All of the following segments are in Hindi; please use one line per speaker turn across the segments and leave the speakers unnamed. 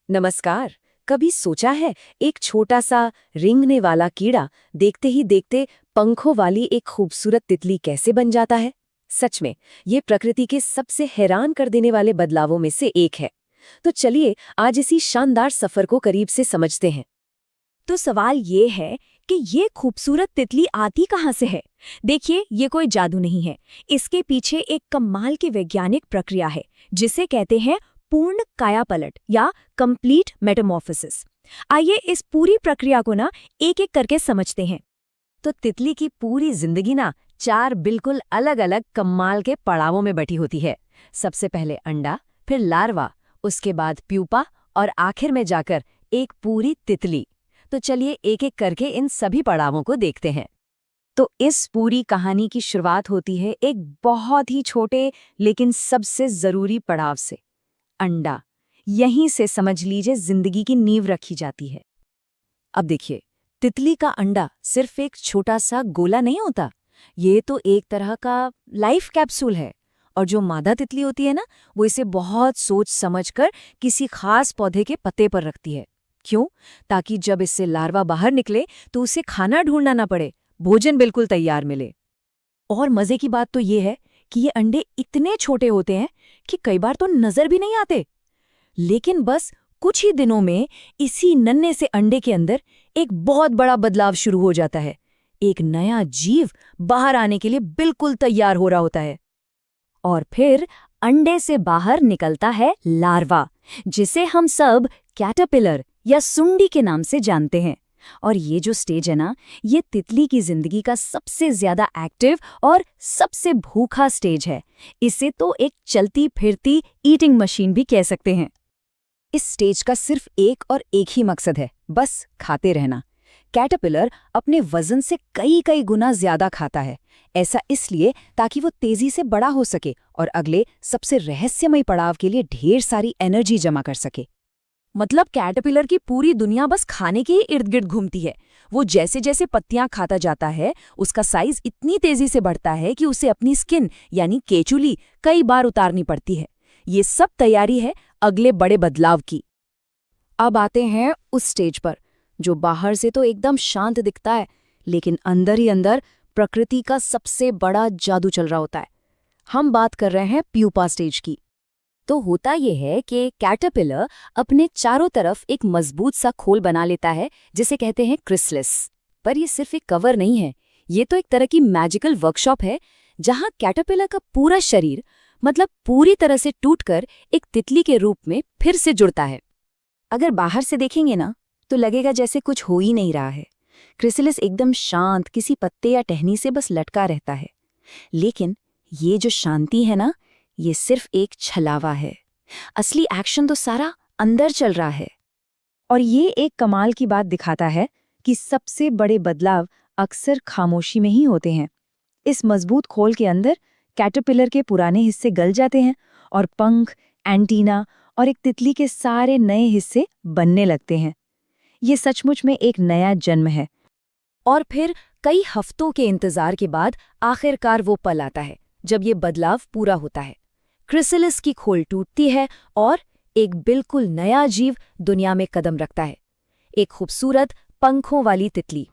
नमस्कार। कभी सोचा है एक छोटा सा रेंगने वाला कीड़ा देखते ही देखते पंखों वाली एक खूबसूरत तितली कैसे बन जाता है? सच में ये प्रकृति के सबसे हैरान कर देने वाले बदलावों में से एक है। तो चलिए आज इसी शानदार सफर को करीब से समझते हैं।
तो सवाल ये है कि ये खूबसूरत तितली आती कहाँ से है। देखिए, ये कोई जादू नहीं है। इसके पीछे एक कमाल की वैज्ञानिक प्रक्रिया है जिसे कहते हैं पूर्ण कायापलट या कंप्लीट मेटामॉर्फोसिस। आइए इस पूरी प्रक्रिया को एक एक करके समझते हैं।
तो तितली की पूरी जिंदगी चार बिल्कुल अलग अलग कमाल के पड़ावों में बटी होती है। सबसे पहले अंडा, फिर लार्वा, उसके बाद प्यूपा और आखिर में जाकर एक पूरी तितली। तो चलिए एक एक करके इन सभी पड़ावों को देखते हैं। तो इस पूरी कहानी की शुरुआत होती है एक बहुत ही छोटे लेकिन सबसे जरूरी पड़ाव से, अंडा। यहीं से समझ लीजिए जिंदगी की नींव रखी जाती है। अब देखिए, तितली का अंडा सिर्फ एक छोटा सा गोला नहीं होता, ये तो एक तरह का लाइफ कैप्सूल है। और जो मादा तितली होती है वो इसे बहुत सोच समझकर किसी खास पौधे के पत्ते पर रखती है। क्यों? ताकि जब इससे लार्वा बाहर निकले तो उसे खाना ढूंढना ना पड़े, भोजन बिल्कुल तैयार मिले। और मजे की बात तो ये है कि ये अंडे इतने छोटे होते हैं कि कई बार तो नजर भी नहीं आते। लेकिन बस कुछ ही दिनों में इसी नन्हे से अंडे के अंदर एक बहुत बड़ा बदलाव शुरू हो जाता है। एक नया जीव बाहर आने के लिए बिल्कुल तैयार हो रहा होता है। और फिर अंडे से बाहर निकलता है लार्वा, जिसे हम सब कैटरपिलर या सुंडी के नाम से जानते हैं। और ये जो स्टेज है ये तितली की जिंदगी का सबसे ज्यादा एक्टिव और सबसे भूखा स्टेज है। इसे तो एक चलती फिरती ईटिंग मशीन भी कह सकते हैं। इस स्टेज का सिर्फ एक और एक ही मकसद है, बस खाते रहना। कैटरपिलर अपने वजन से कई कई गुना ज्यादा खाता है। ऐसा इसलिए ताकि वो तेजी से बड़ा हो सके और अगले सबसे रहस्यमय पड़ाव के लिए ढेर सारी एनर्जी जमा कर सके। मतलब कैटरपिलर की पूरी दुनिया बस खाने के ही इर्द गिर्द घूमती है। वो जैसे जैसे पत्तियां खाता जाता है उसका साइज इतनी तेजी से बढ़ता है कि उसे अपनी स्किन यानी केचुली कई बार उतारनी पड़ती है। ये सब तैयारी है अगले बड़े बदलाव की। अब आते हैं उस स्टेज पर जो बाहर से तो एकदम शांत दिखता है, लेकिन अंदर ही अंदर प्रकृति का सबसे बड़ा जादू चल रहा होता है। हम बात कर रहे हैं प्यूपा स्टेज की। तो होता यह है कि कैटरपिलर अपने चारों तरफ एक मजबूत सा खोल बना लेता है जिसे कहते हैं क्रिसलिस। पर यह सिर्फ एक कवर नहीं है, ये तो एक तरह की मैजिकल वर्कशॉप है जहां कैटरपिलर का पूरा शरीर मतलब पूरी तरह से टूटकर एक तितली के रूप में फिर से जुड़ता है। अगर बाहर से देखेंगे तो लगेगा जैसे कुछ हो ही नहीं रहा है। क्रिसलिस एकदम शांत किसी पत्ते या टहनी से बस लटका रहता है। लेकिन ये जो शांति है ये सिर्फ एक छलावा है। असली एक्शन तो सारा अंदर चल रहा है। और ये एक कमाल की बात दिखाता है कि सबसे बड़े बदलाव अक्सर खामोशी में ही होते हैं। इस मजबूत खोल के अंदर कैटरपिलर के पुराने हिस्से गल जाते हैं और पंख, एंटीना और एक तितली के सारे नए हिस्से बनने लगते हैं। ये सचमुच में एक नया जन्म है। और फिर कई हफ्तों के इंतजार के बाद आखिरकार वो पल आता है जब ये बदलाव पूरा होता है। क्रिसलिस की खोल टूटती है और एक बिल्कुल नया जीव दुनिया में कदम रखता है, एक खूबसूरत पंखों वाली तितली।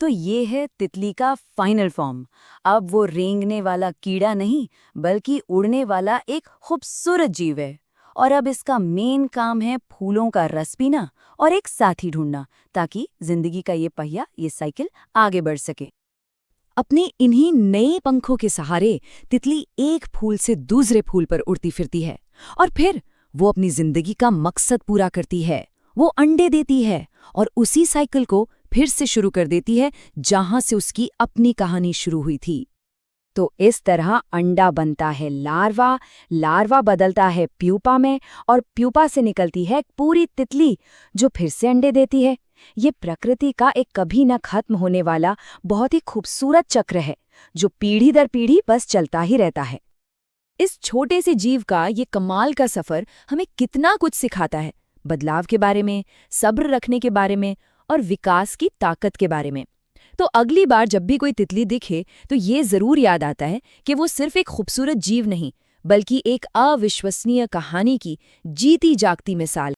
तो ये है तितली का फाइनल फॉर्म। अब वो रेंगने वाला कीड़ा नहीं बल्कि उड़ने वाला एक खूबसूरत जीव है। और अब इसका मेन काम है फूलों का रस पीना और एक साथी ढूंढना, ताकि जिंदगी का ये पहिया, ये साइकिल आगे बढ़ सके। अपने इन्हीं नए पंखों के सहारे तितली एक फूल से दूसरे फूल पर उड़ती फिरती है और फिर वो अपनी जिंदगी का मकसद पूरा करती है। वो अंडे देती है और उसी साइकिल को फिर से शुरू कर देती है जहां से उसकी अपनी कहानी शुरू हुई थी। तो इस तरह अंडा बनता है लार्वा, लार्वा बदलता है प्यूपा में और प्यूपा से निकलती है पूरी तितली जो फिर से अंडे देती है। ये प्रकृति का एक कभी न खत्म होने वाला बहुत ही खूबसूरत चक्र है जो पीढ़ी दर पीढ़ी बस चलता ही रहता है। इस छोटे से जीव का ये कमाल का सफर हमें कितना कुछ सिखाता है, बदलाव के बारे में, सब्र रखने के बारे में और विकास की ताकत के बारे में। तो अगली बार जब भी कोई तितली दिखे तो ये जरूर याद आता है कि वो सिर्फ एक खूबसूरत जीव नहीं बल्कि एक अविश्वसनीय कहानी की जीती जागती मिसाल